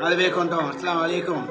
Albe konton, assalamu alaikum.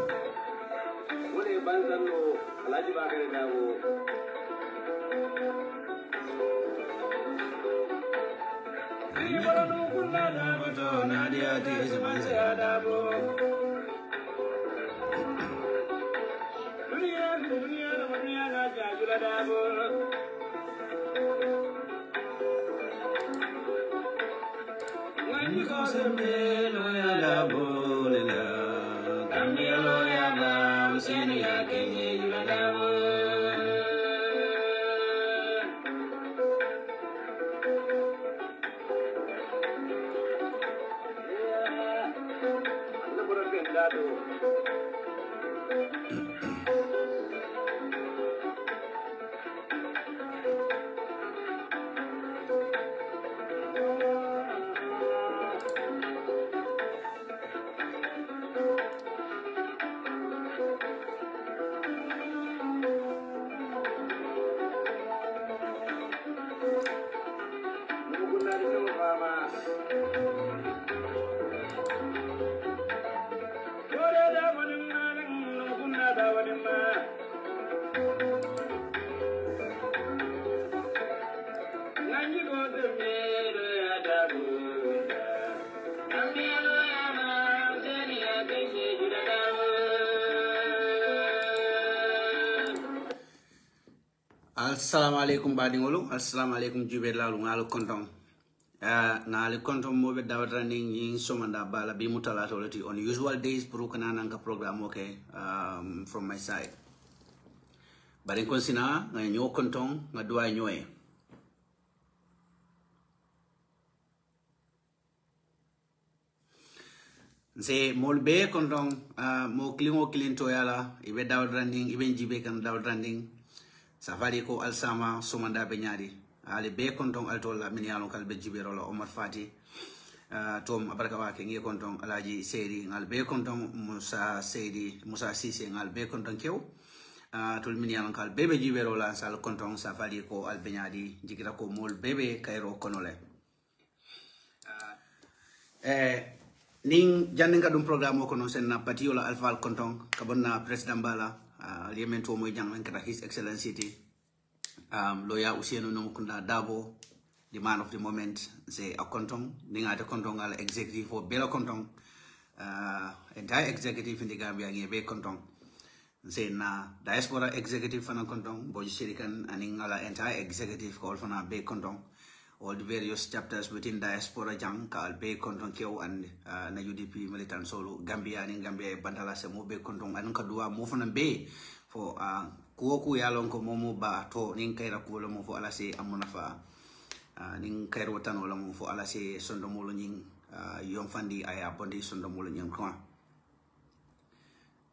Assalamu alaikum badingolu, assalamu alaikum jubelalu ngalo konton. Ngalo konton mo be dawat running in somanda bala bi mutalato lati on usual days puru kana nanga program okay from my side. Bari konsina nganyo konton ngadua nyoe. Nse molbe konton mo klingo kilinto yala ibe dawat running ibe jibe kan dawat running. Safari ko alsama somanda be nyari ali be konton altola min yalon kal be jibero la Omar Fati tom abaraka wa ke ngi konton alaji Seydi ngal be konton Musa Seydi Musa Sise ngal be konton kew tol min yalon kal be jibero la sal konton safari ko al be nyadi jikira ko mol bebe kayro konole ning jandinga dum programme ko non sen na patiola alfal konton kabonna president bala Liemento mo jang kata His Excellency Lawyer Usieno Nomukunda Darboe, the man of the moment, say a kontong, ninga de kontong ala executive for Bela kontong, entire executive in the Gambia ngi be kontong say na diaspora executive fana kontong boji shirikan aning ala entire executive call fana be kontong all the various chapters within diaspora jang ka be kontong kew and na UDP militant solo Gambia ni Gambia bandala se mo be kontong an kadua mo fana be for kuoku yalon ko momo ba to nin kayra kulo mo fo ala se amuna fa nin kayro tan wala mo fo ala se sondo mo lo ning yom fandi aya bondi sondo mo lo ning kwa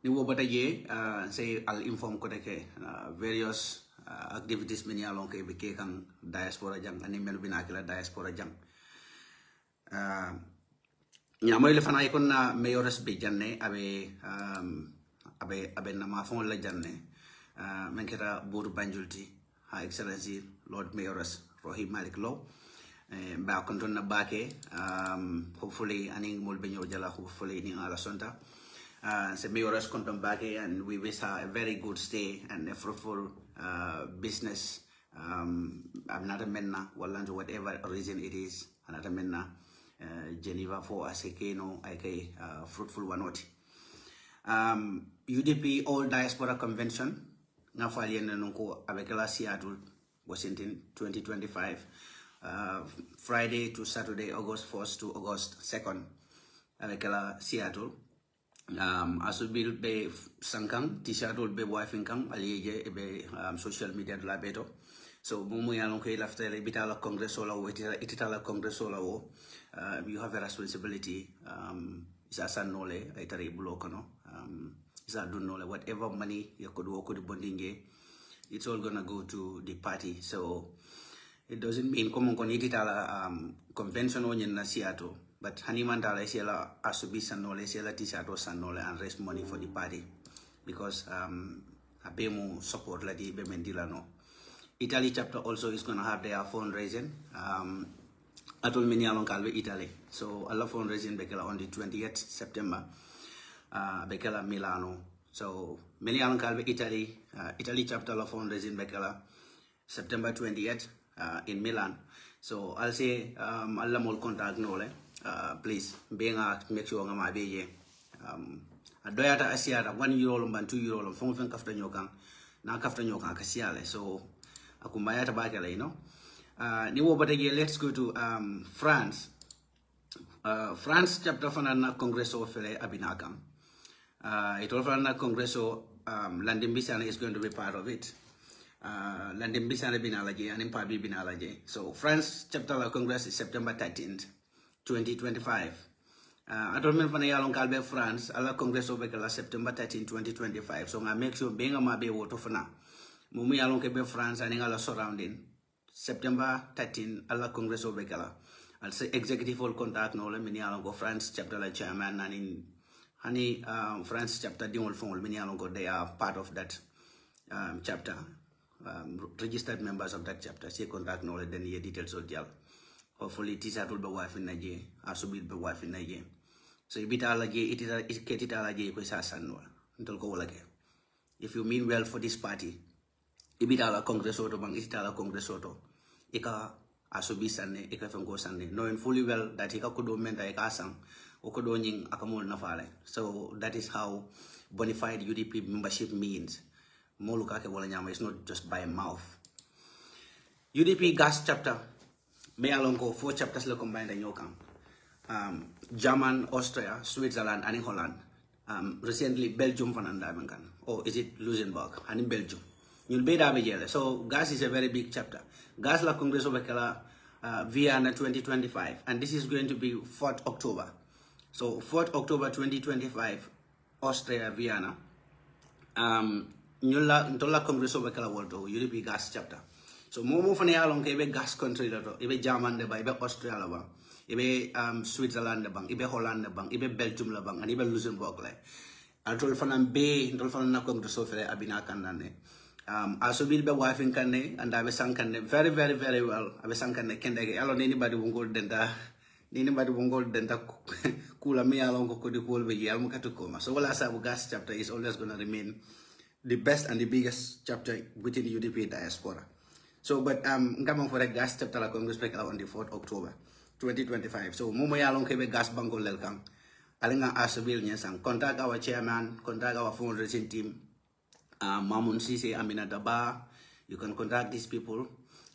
ni wo bata ye say al inform ko deke various activities many along ke be ke kan diaspora jang ani mel binakila diaspora jang nyamoy le fana ikon na mayores be janne abe na ma fon la janne men keta bour banjulti ha excellency lord mayores rohi malik law ba konton na bake hopefully aning mol be nyo jala hopefully ni ala sonta se mayores konton bake and we wish her a very good stay and a fruitful business another menna wallanto whatever reason it is another menna Geneva for asekeno ike fruitful wanoti UDP All Diaspora Convention na falienda nunko abekela Seattle Washington 2025 Friday to Saturday August 1st to August 2nd abekela Seattle asubil be sankang t-shirt be wifinkang aliye be social media la beto so mumu yalon ko laftele bitala congress ola wo itala congress ola wo you have a responsibility isa sanole ay tari bulokono isa dunole whatever money you could work with bondinge it's all gonna go to the party so it doesn't mean common itala convention on in Seattle but Hanimandala is asubi sanole sela t-shirt sanole and raise money for the party because abemo support la di bemendila no Italy chapter also is gonna have their fundraising atol mini alon kalbe Italy so alla fundraising bekela on the 28th September bekela Milano so many alon kalbe Italy chapter la fundraising bekela September 28th in Milan so I'll say alla mol contact nole please being make sure nga ma be adoyata asiata 1 euro ban 2 euro fon fen kafta nyokan na kafta nyokan kasiale so akumbayata bakela you know ni wo batege let's go to France France chapter fana na congresso fele abinakam it all fana na congresso London Bisana is going to be part of it London Bisana binalaje and Impabi binalaje so France chapter la congress is September 13th 2025 Atolmen fana yalon kalbe France ala congresso bekala September 13 2025 so nga make sure benga mabe woto fana mumu yalon ke be France and ala surrounding September 13 ala congresso bekala I'll say executive all contact no le mini yalon go France chapter la chairman and in hani France chapter dimol fongol mini yalon go they are part of that chapter registered members of that chapter say contact no le then ye details of jal hopefully t-shirt will be wife in Nigeria asubil be wife in Nigeria so ibita la je itita la je ko sa sanwa ntol ko wala ke if you mean well for this party ibita la congresso to bang itita la congresso to ika asubi sanne ika fengo sanne knowing fully well that ika kudo menta ika sang o kudo nying akamol nafale so that is how bona fide UDP membership means moluka ke wala nyama is not just by mouth UDP gas chapter me along go 4 chapters le combined in Yokam German, Austria, Switzerland, and in Holland. Recently, Belgium for Nandamangan. Or is it Luxembourg? And in Belgium. You'll be there. So, gas is a very big chapter. Gas la Congress of Vienna 2025. And this is going to be 4th October. So, 4th October 2025, Austria, Vienna. Ntola Congress of World UDP gas chapter. So, momo fane along ebe gas country lato, ebe German de ba, ebe Austria la ba. Ibe Switzerland bang, ibe Holland bang, ibe Belgium la bang, and ibe Luxembourg la. Altol fanan be, altol fanan na kong so fele abina kanane. Also bil be wife in kane, and I be sankane very well. I be sankane kende. Alon anybody won't go denta, anybody won't go denta. Kula me along ko di kul be yal mukatu koma. So wala sa gas chapter is always gonna remain the best and the biggest chapter within the UDP diaspora. So, but come for a gas chapter la Congress on the 4th October 2025. So, Momo Yalon Kebe gas bango lelkang. alinga asabil nyesang contact our chairman, contact our fundraising team, Mamun Sise Aminata Ba. You can contact these people.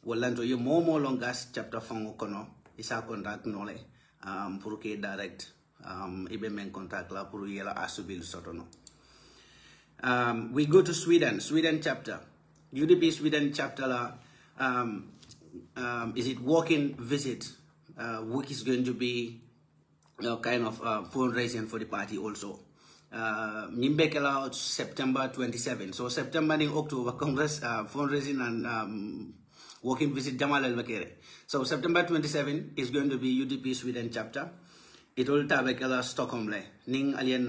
We'll learn to you more longas chapter from Okono. Isa contact nole. Puruke direct. Ibe men contact la puru yela asubil sotono. We go to Sweden. Sweden chapter. UDP Sweden chapter la. Is it walk-in visit? Which is going to be kind of fundraising for the party also. Nimbekela September 27. So September and October Congress fundraising and walking visit Jamal El Bakere. So September 27 is going to be UDP Sweden chapter. It will tabekela Stockholm le. Ning alien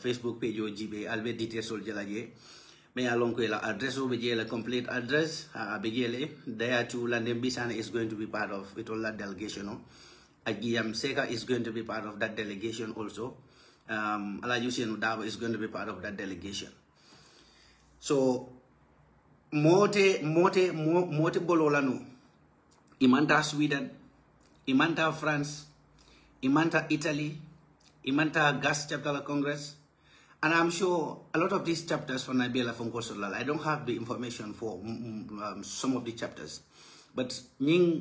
Facebook page o jibe albe details ol jelaje. Me along ko la address o bejele complete address bejele there to London Bisana is going to be part of it all that delegation. No? Agiyam Seka is going to be part of that delegation also. Alajusian Darboe is going to be part of that delegation. So, mote bololanu. Imanta Sweden, Imanta France, Imanta Italy, Imanta Gas Chapter Congress. And I'm sure a lot of these chapters for Nabila from Kosolal, I don't have the information for some of the chapters. But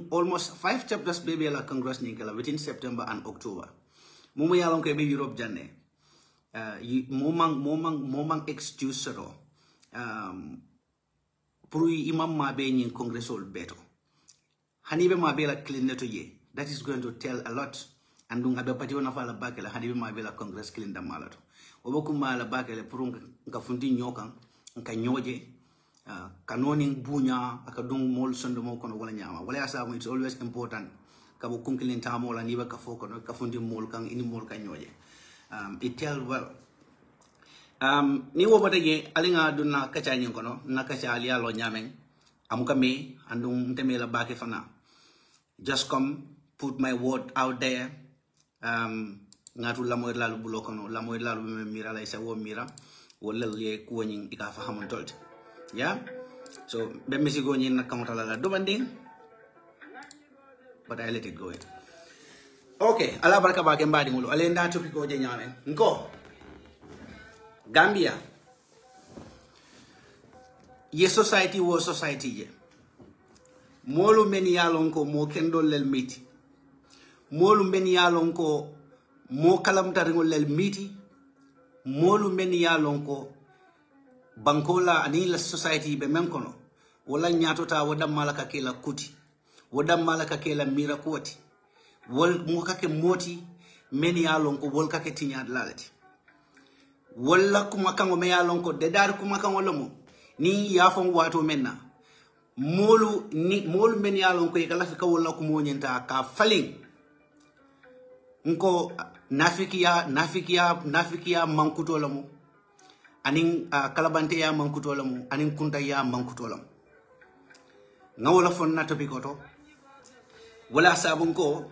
almost 5 chapters baby la Congress Ninkela within September and October. Mumu yalong kebe Europe jane. Momang excuse sero. Puri imam mabe nyin Congress ol beto. Hanibe mabe la clean neto ye. That is going to tell a lot. And dung abe pati wana fala bakela hanibe mabe la Congress clean da malato. Oboku mala bakela purung ngafundi nyokan nka nyoje. Kanoning bunya akadung mol sondo mo kono wala nyama wala asabu it's always important kabo kunkilin tamo la niba ka foko no kafundi mol kan ini mol kan nyoje it tell well ni wo bata ye alinga dunna kacha nyin kono na kacha ali alo nyamen amuka me andum teme la bake fana just come put my word out there ngatu la moy lalu bulo kono la moy lalu mira la isa wo mira wala le ko nyin ika fa hamon tolte. Yeah, so Bemisi go in Kamatala demanding, but I let it go. Okay, Alabarka back and badding will Alenda to Pico Janyame. Go Gambia. Ye society was society ye. Molu meni alonko mo kendo lel miti. Molu meni alonko mo kalam taringo lel miti. Molu meni alonko Bankola ani la society be menkono wala nyatota wada malaka kela kuti wada malaka kela mira kuati wol mukake moti meni alonko wol kake tinya lalati wala kuma kango me alonko de dar kuma kango lomo ni yafon wato menna molu meni alonko e kala fika wala ko monyenta ka falling nko nafikiya mankuto lomo aning kalabante ya mankutolamu aning kunta ya mankutolamu ngawala fonna topikoto wala sabunko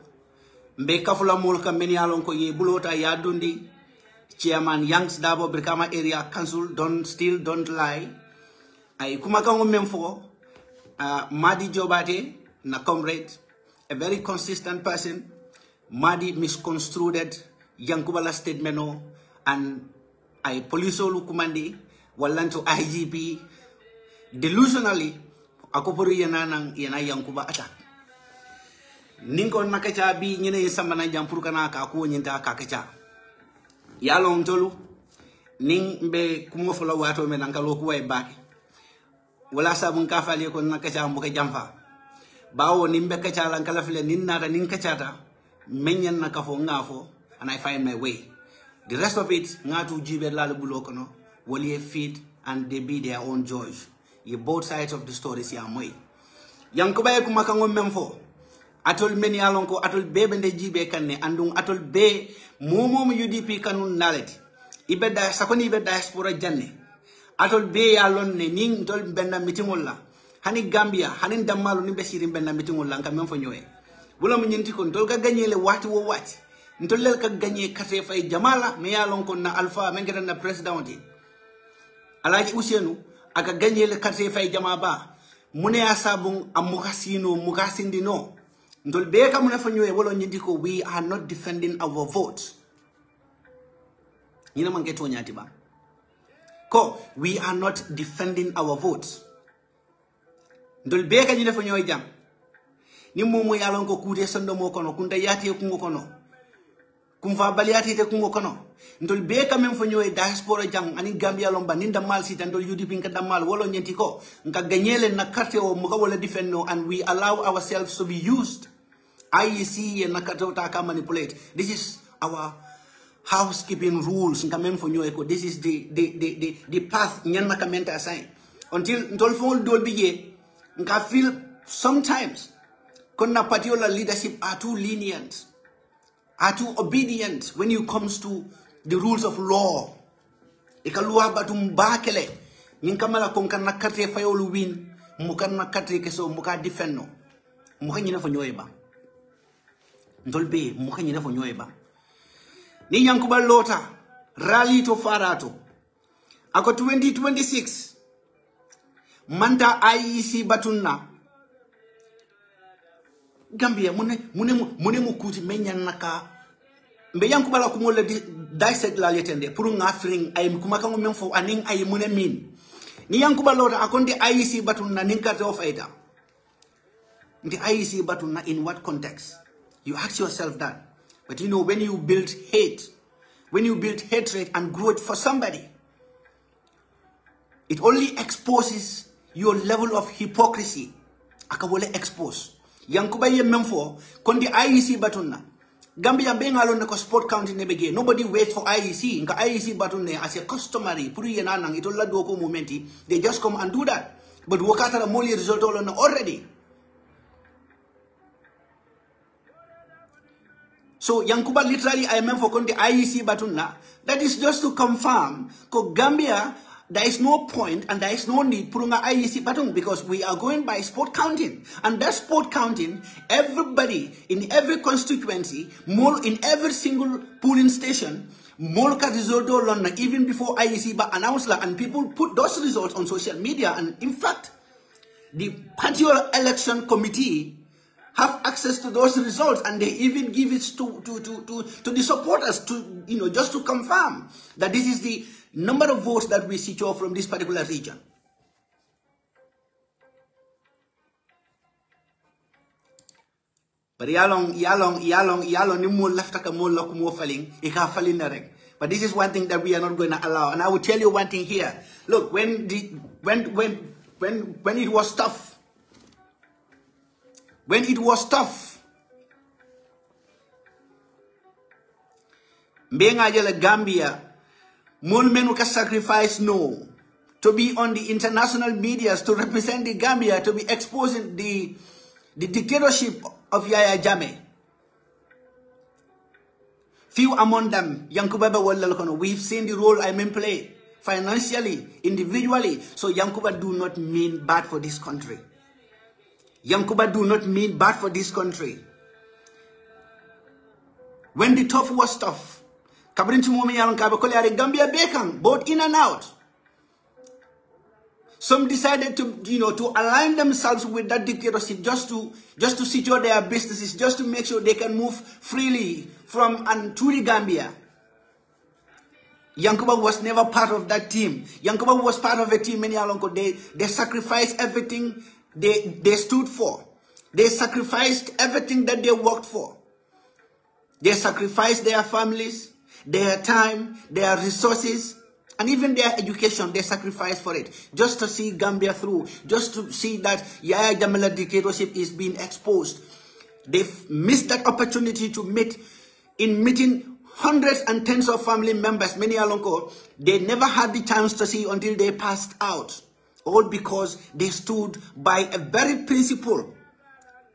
mbe kafula mulka men yalon ko ye bulota ya dundi chairman Yanks Darboe Brikama area council don't lie ay kuma kango memfo Madi Jobate na comrade a very consistent person Madi misconstrued Yankuba la statement and I police olu kumandi walanto IGP delusionally akopori yana Yankuba attack ninko nakacha bi nyene sambana jampur kana ka ko nyinta ka kacha yalon tolu ning be kumo fola wato men nankalo ko way baake wala sabun ka fali ko nakacha mbuka jamfa bawo nimbe kacha lan kala fele ninna nin kachata menyen nakafo ngafo and I find my way. The rest of it, ngatu jibe lalo bulokono, wali feed and they be their own joys. You both sides of the story si amoy. Yankuba kumakango memfo. Atol meni alonko atol bebe nde jibe kanne andung atol be momo UDP kanun naleti. Ibeda sakoni ibe diaspora janne. Atol be alon ne ning tol benda mitingolla. Hani Gambia, hani Damalo nimbe sirim benda mitingolla nka memfo nyoe. Wala mnyenti kon tol ka ganyele wati wo wati. Ntolel ka gagné 𝒂𝒄𝒄𝒏 jamala me yalon ko na alpha men ngeta na president alaji Ousseynou aka gagné le 𝒂𝒄𝒄𝒏 jamaba mune asabun amukasino mukasindino ndol be ka mune fa ñoy wolo ñindi ko we are not defending our votes Nina mangeto nyati ba. Ko, we are not defending our votes. Ndol beka nyine fo nyoy jam. Ni momo yalon ko kude sando mo kono kunta yati ko kono. Kumfa baliati te kungo kono. Ndol beka men fo nyoy diaspora jam ani Gambia lomba ninda mal sita ndol UDP nka damal wolo nyenti ko nka ganyele na carte o muka wala defendo and we allow ourselves to be used. IEC and nakatota can manipulate. This is our housekeeping rules. This is the path nyan nakamenta assign. Until ndolfo dolbiye, nka feel sometimes konna particular leadership are too lenient, are too obedient when it comes to the rules of law. Ikaluwa batum bakele, nyinkamala konkan nakatre fayolu win, mukan nakatre keso muka defendo, muka nyina fonyoeba. Ndolbe muka nyina fonyoeba. Ni Yankuba lota rally to farato. Ako 2026 manta IEC batunna Gambia mune mukuti menya naka mbe Yankuba la kumola dissect la letende pour nga fring ay kumaka ngom fo aning ay mune min ni Yankuba lota akonde IEC batunna ninka to faida the IEC batunna in what context? You ask yourself that. But you know, when you build hate, when you build hatred and growth for somebody, it only exposes your level of hypocrisy. Akawole expose. Yankuba ye memfo, kondi IEC batunna. Gambia being alone the sport county nebege. Nobody waits for IEC. Nka IEC batunne as a customary. Puri yenanang itola doko momenti. They just come and do that. But wakata the moli result already. So Yankuba literally I meant for the IEC batunna. That is just to confirm ko Gambia there is no point and there is no need putting an IEC batun because we are going by sport counting. And that sport counting, everybody in every constituency, more in every single polling station, more result even before IEC ba announced and people put those results on social media. And in fact, the party election committee have access to those results and they even give it to the supporters to, you know, just to confirm that this is the number of votes that we secure from this particular region. But yalong ni mo laftaka mo lok mo faling ika falin na rek. But this is one thing that we are not going to allow. And I will tell you one thing here. Look, when it was tough, Mbenga jele Gambia, Mulmenu ka sacrifice no to be on the international media to represent the Gambia, to be exposing the dictatorship of Yaya Jammeh. Few among them, Yankuba, we've seen the role I mean play financially, individually. So Yankuba do not mean bad for this country. Yankuba do not mean bad for this country. When the tough was tough, Gambia Bekang, both in and out. Some decided to, you know, to align themselves with that dictatorship just to secure their businesses, just to make sure they can move freely from and to the Gambia. Yankuba was never part of that team. Yankuba was part of a team, they sacrificed everything they stood for. They sacrificed everything that they worked for. They sacrificed their families, their time, their resources, and even their education. They sacrificed for it. Just to see Gambia through. Just to see that Yaya Jammeh dictatorship is being exposed. They've missed that opportunity to meeting hundreds and tens of family members, many alonko. They never had the chance to see until they passed out. All because they stood by a very principle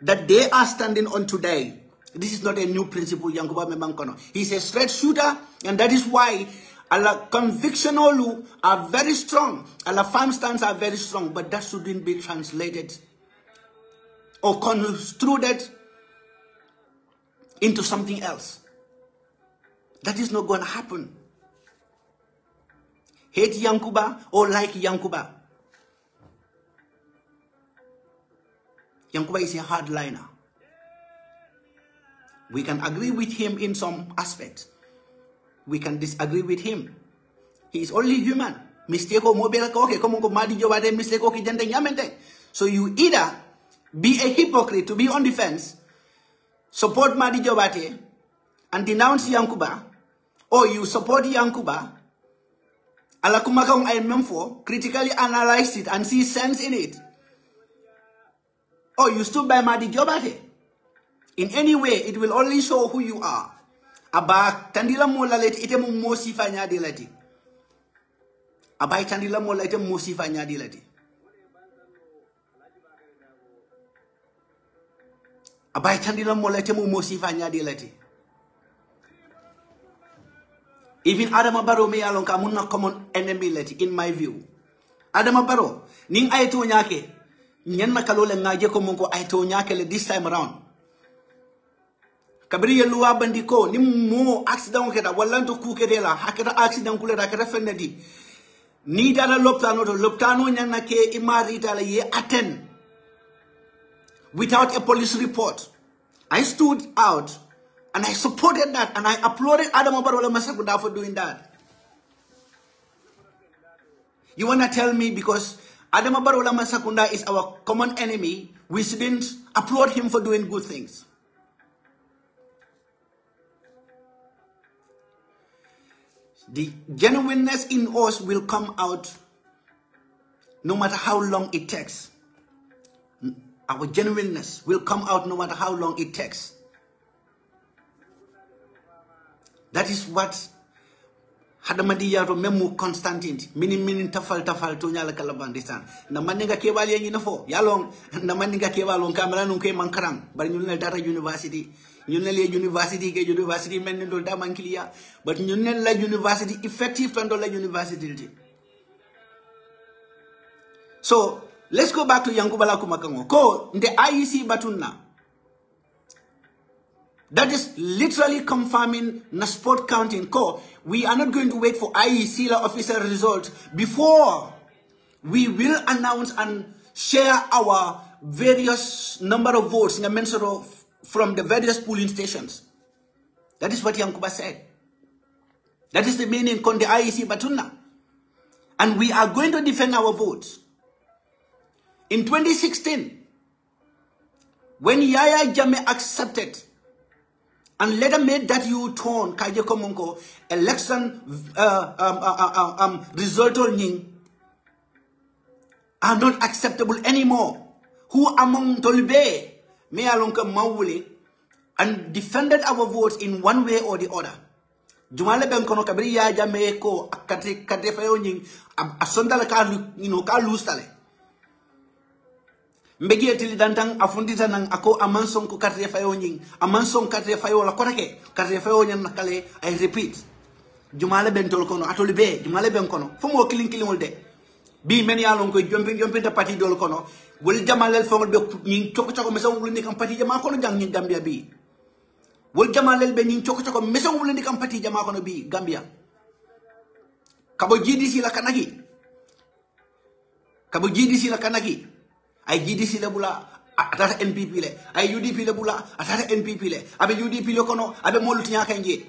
that they are standing on today. This is not a new principle, Yankuba Mebankono. He's a straight shooter, and that is why our conviction are very strong. Our firm stance are very strong, but that shouldn't be translated or construed into something else. That is not going to happen. Hate Yankuba or like Yankuba. Yankuba is a hardliner. We can agree with him in some aspects. we can disagree with him. He is only human. Mistake or mobile okay, come on, Madi Jobate, mistake okay, Yamente. So you either be a hypocrite to be on defense, support Madi Jobate, and denounce Yankuba, or you support Yankuba, alakumakang ay memfo, critically analyze it and see sense in it. Or you stood by Madi Jobate. In any way, it will only show who you are. Aba tandila mola let ite mu mosifa nyadi lati. Aba tandila mola ite mosifa nyadi lati. Aba tandila mola ite mu mosifa nyadi lati. Even Adama Barrow me along kamuna common enemy lati in my view. Adama Barrow ning ayto nyake nyen makalole ngaje ko monko ayto nyake le this time around. Kabiri ye luwa bandiko ni mo accident keda walanto ku kedela hakeda accident kule da keda fenedi ni dala loptano nyana ke imari dala ye attend without a police report. I stood out and I supported that and I applauded Adama Barrow Masakunda for doing that. You wanna tell me because Adama Barrow Masakunda is our common enemy, we shouldn't applaud him for doing good things? The genuineness in us will come out no matter how long it takes. Our genuineness will come out no matter how long it takes. That is what Hadamadiya to memu Constantine minin tafal to nyala kalabandistan. Na maninga kewali yengi nafo yalong na maninga kewalong kamera nunke mankarang bari nyunel data university. Nyunel university ke university men ndol da mankilia but nyunel la university effective tando la university. So let's go back to Yankuba la kumakango ko the IEC batunna. That is literally confirming na sport counting ko. We are not going to wait for IEC official result before we will announce and share our various number of votes in the mention of from the various polling stations. That is what Yankuba said. That is the meaning of the IEC Batuna. And we are going to defend our votes. In 2016, when Yaya Jammeh accepted and later made that U-turn, Kaje Komonko, election result are not acceptable anymore. Who among Ṭoliɓe me alonka mawuli and defended our votes in one way or the other. Jumale ben kono kabri ya Jammeh ko kate fayo nying asondala ka ka lustale. Mbegi etili dantang afundita nang ako amanson ko kate fayo nying amanson kate fayo la konake kate fayo nyan nakale I repeat. Jumale ben tol kono Ṭoliɓe jumale ben kono fomo killing wolde. Bi men ya lon ko jumping ta parti dol kono wol jamalel fongol be ñi choko mesaw wul ni kam parti jama kono jang ñi Gambia bi wol jamalel be ñi choko mesaw wul ni kam parti jama kono bi Gambia kabo GDC la kanaki ay GDC la bula atata NPP le ay UDP le bula atata NPP le abe UDP le kono abe moluti ñaka nje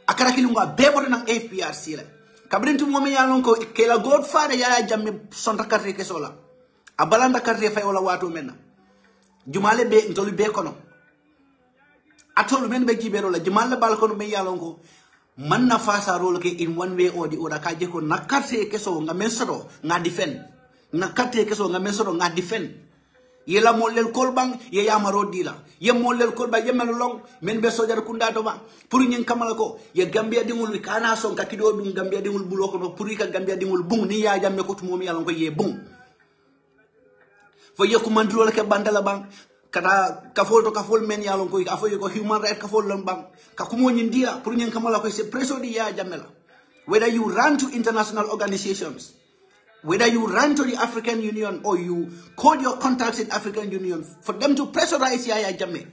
akara kilunga bebo nang APRC le kabrintu momi yalon ko ke la godfather Yaya Jammeh sonta carte ke sola abalanda carte fay wala wato menna jumale be ntolu be kono atolu men be jibero la jumale bal kono me yalon ko man na fasa role ke in one way or the other ka je ko na carte ke so nga men sodo nga defend na carte ke so nga men sodo nga defend yela mollel kolbang ye yamaro dila ye mollel kolba ye melolong men be sojar kunda to ba pour ñen kamala ko ye Gambia dingul kana son ka kido dum Gambia dingul buloko no pour ka Gambia dingul bung ni ya Jammeh ko tumo mi yalon ko ye bung fo ye ko mandro ke bandala bang kada ka fol men yalon ko afo ko human right ka fol lon bang ka kumo ñin dila pour ñen kamala ko c'est presso di ya Jammeh la whether you run to international organizations, whether you run to the African Union or you call your contacts in African Union for them to pressurize Yaya Jammeh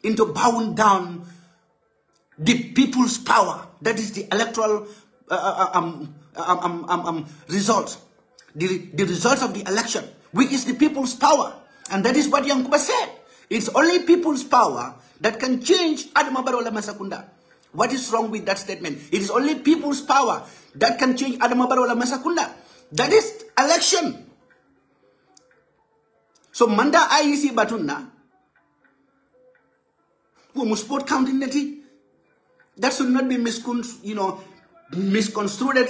into bowing down the people's power. That is the electoral result. The result of the election, which is the people's power. And that is what Yankuba said. It's only people's power that can change Adama Barrow Masakunda. What is wrong with that statement? It is only people's power that can change Adama Barrow Masakunda. That is election. So Manda IEC Batuna, who must sport counting that should not be misconstrued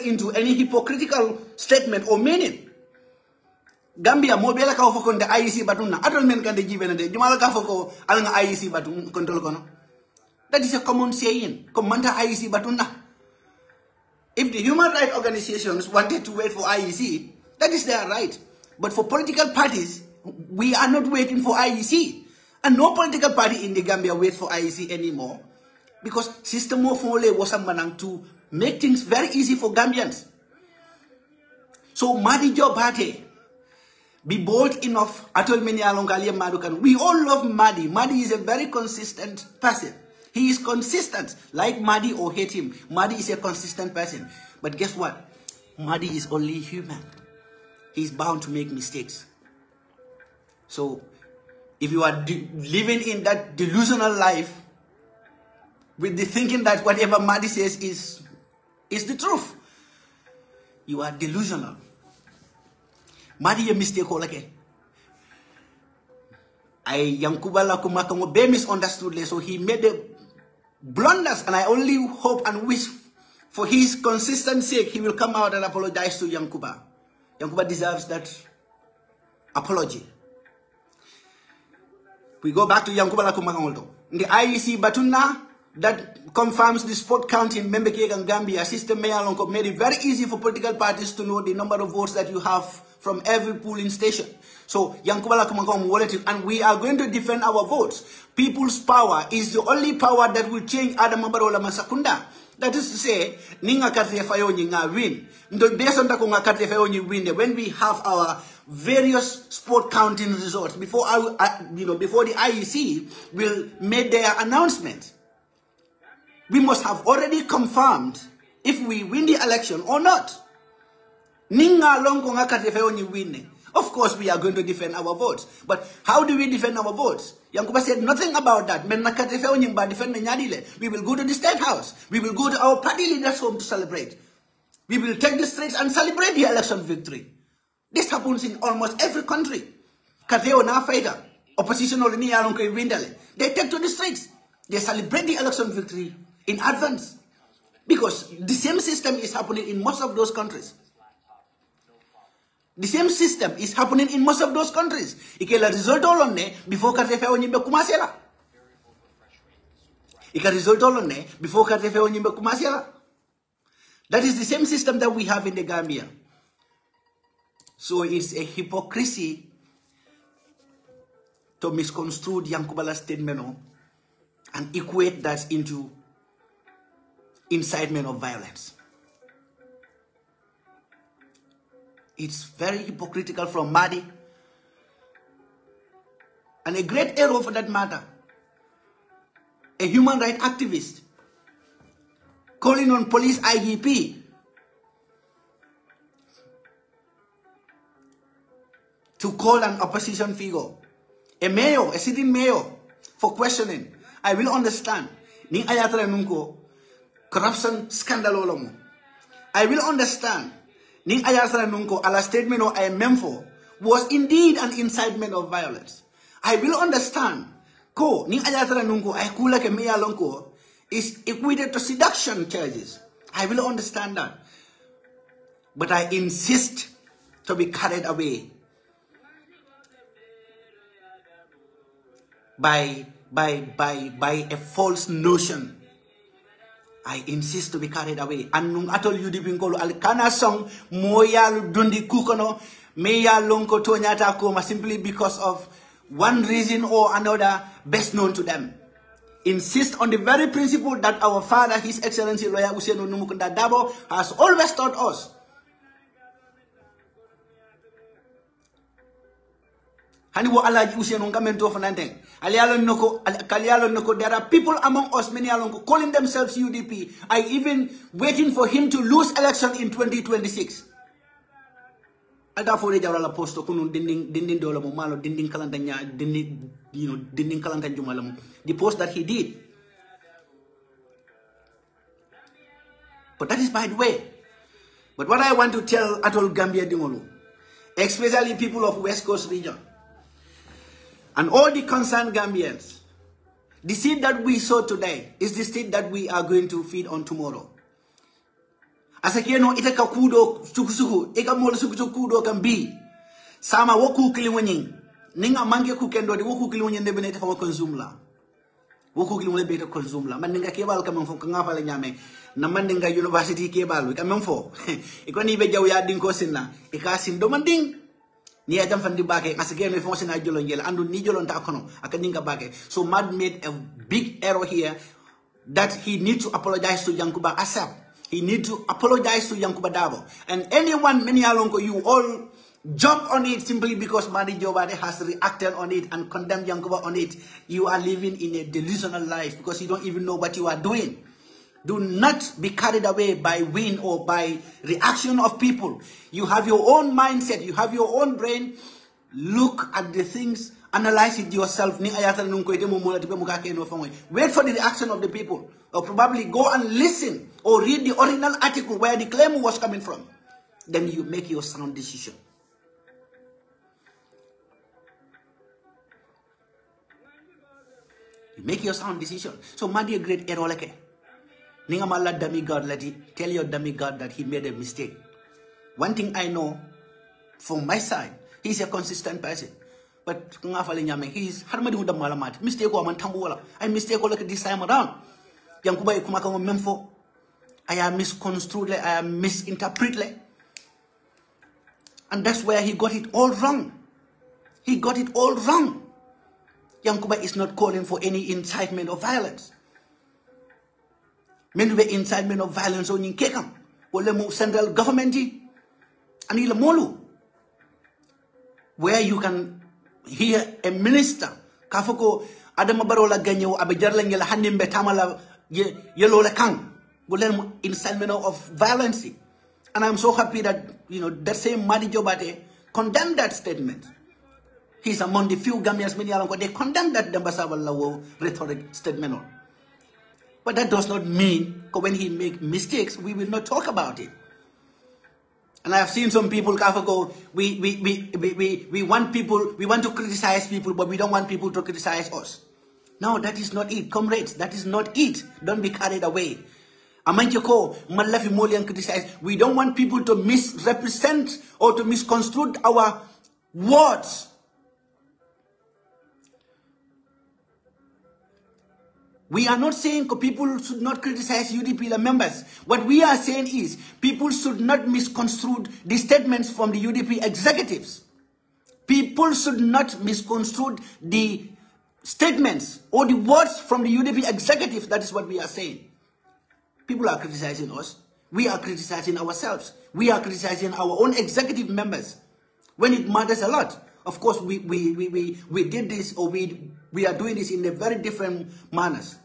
into any hypocritical statement or meaning. Gambia mobile ka foko the IEC Batuna. Adol men kan de jibena de jumala ka foko alanga IEC Batun control kono. That is a common saying. Commander IEC Batuna. If the human rights organizations wanted to wait for IEC, that is their right. But for political parties, we are not waiting for IEC. And no political party in the Gambia waits for IEC anymore. Because System of Ole was a manang to make things very easy for Gambians. So Madi Jobate, be bold enough. We all love Madi. Madi is a very consistent person. He is consistent. Like Madi or hate him, Madi is a consistent person. But guess what? Madi is only human. He's bound to make mistakes. So if you are living in that delusional life with the thinking that whatever Madi says is the truth, you are delusional. Madi a mistake all again. Yankuba 𝒘𝒄𝒄𝒏 misunderstood, so he made the blunders, and I only hope and wish for his consistent sake he will come out and apologize to Yankuba. Yankuba deserves that apology. We go back to Yankuba 𝒘𝒄𝒄𝒏. The IEC Batuna that confirms the sport count in Membe and Gambia system made it very easy for political parties to know the number of votes that you have from every polling station. So Yankuba 𝒘𝒄𝒄𝒏, and we are going to defend our votes. People's power is the only power that will change Adama Barrow Masakunda. That is to say, ninga katre fayo nga win. Based on that katre fayo win. When we have our various sport counting results before before the IEC will make their announcement, we must have already confirmed if we win the election or not. Ninga longo nga katre fayo win. Of course, we are going to defend our votes. But how do we defend our votes? Yankuba said nothing about that. We will go to the State House. We will go to our party leaders' home to celebrate. We will take the streets and celebrate the election victory. This happens in almost every country. Kateo na fighter, opposition or ni along windale. They take to the streets. They celebrate the election victory in advance. Because the same system is happening in most of those countries. The same system is happening in most of those countries. Ike la result olone before kate fe onyimbe kumasela. Ike result olone before kate fe onyimbe kumasela. That is the same system that we have in the Gambia. So it's a hypocrisy to misconstrue Yankubala's statement and equate that into incitement of violence. It's very hypocritical from Madi, and a great error for that matter. A human rights activist calling on police IGP to call an opposition figure, a mayor, a sitting mayor, for questioning. I will understand. Ning ayatra nungko corruption scandal olomo. I will understand. Ning ayatra nungko ala statement or I memfo was indeed an incitement of violence. I will understand. Ko ning ayatra nungko ay kula ke meya lonko is equated to seduction charges. I will understand that. But I insist to be carried away by a false notion. I insist to be carried away. Annung atol yudi bingkolo alkana song moya dundi kukono meya lonko tonyata koma simply because of one reason or another best known to them. Insist on the very principle that our father, His Excellency Lawyer Ousainou Numukunda Darboe, has always taught us. There are people among us, many calling themselves UDP. I even waiting for him to lose election in 2026. The post that he did. But that is by the way. But what I want to tell Atol Gambia Dingolu, especially people of West Coast region, and all the concerned Gambians, the seed that we sow today is the seed that we are going to feed on tomorrow. Asakeno itaka kudo sukusuku, eka mola sukusukudo kan bi. Sama woku kiliwanying. Ninga mange kukendo di woku kiliwanying nebenete fa consume la. Woku kiliwanying beta consume la. Mandinga kebal kamang fo kanga le nyame. Na mandinga university kebal kamang fo. Iko ni be jaw ya dinko sinna. Ika sin do manding. Ni adam fandi bake asakeno fo sina jolon jela andu ni jolon ta kono akaninga bake. So Mad made a big error here that he needs to apologize to Yankuba ASAP. He needs to apologize to Yankuba Darboe. And anyone, many alongo, you all jump on it simply because Madi Jobade has reacted on it and condemned Yankuba on it. You are living in a delusional life because you don't even know what you are doing. Do not be carried away by wind or by reaction of people. You have your own mindset. You have your own brain. Look at the things. Analyze it yourself. Wait for the reaction of the people. Or probably go and listen or read the original article where the claim was coming from. Then you make your sound decision. You make your sound decision. So Madi a great error like Ningamala dummy God, tell your dummy God that he made a mistake. One thing I know from my side, he's a consistent person. But he's mistake I mistake this time around. Yankuba Kumakamo Memfo. I am misconstrued, I am misinterpreted. And that's where he got it all wrong. He got it all wrong. Yankuba is not calling for any incitement of violence. Men be incitement of violence on Kekam. Or central government. And Ilamolu. Where you can hear a minister. Kafoko Adamabarola Ganyo Abejarlang Handim Betamala Yellow Kang. Incitement of violence. And I'm so happy that, that same Madi Jobate condemned that statement. He's among the few Gambians, many along, they condemned that Dambasawalawo rhetoric statement. But that does not mean when he makes mistakes, we will not talk about it. And I have seen some people go, we want to criticize people, but we don't want people to criticize us. No, that is not it. Comrades, that is not it. Don't be carried away. We don't want people to misrepresent or to misconstrue our words. We are not saying people should not criticize UDP members. What we are saying is people should not misconstrue the statements from the UDP executives. People should not misconstrue the statements or the words from the UDP executives. That is what we are saying. People are criticizing us. We are criticizing ourselves. We are criticizing our own executive members. When it matters a lot. Of course, we did this, or we are doing this in a very different manners.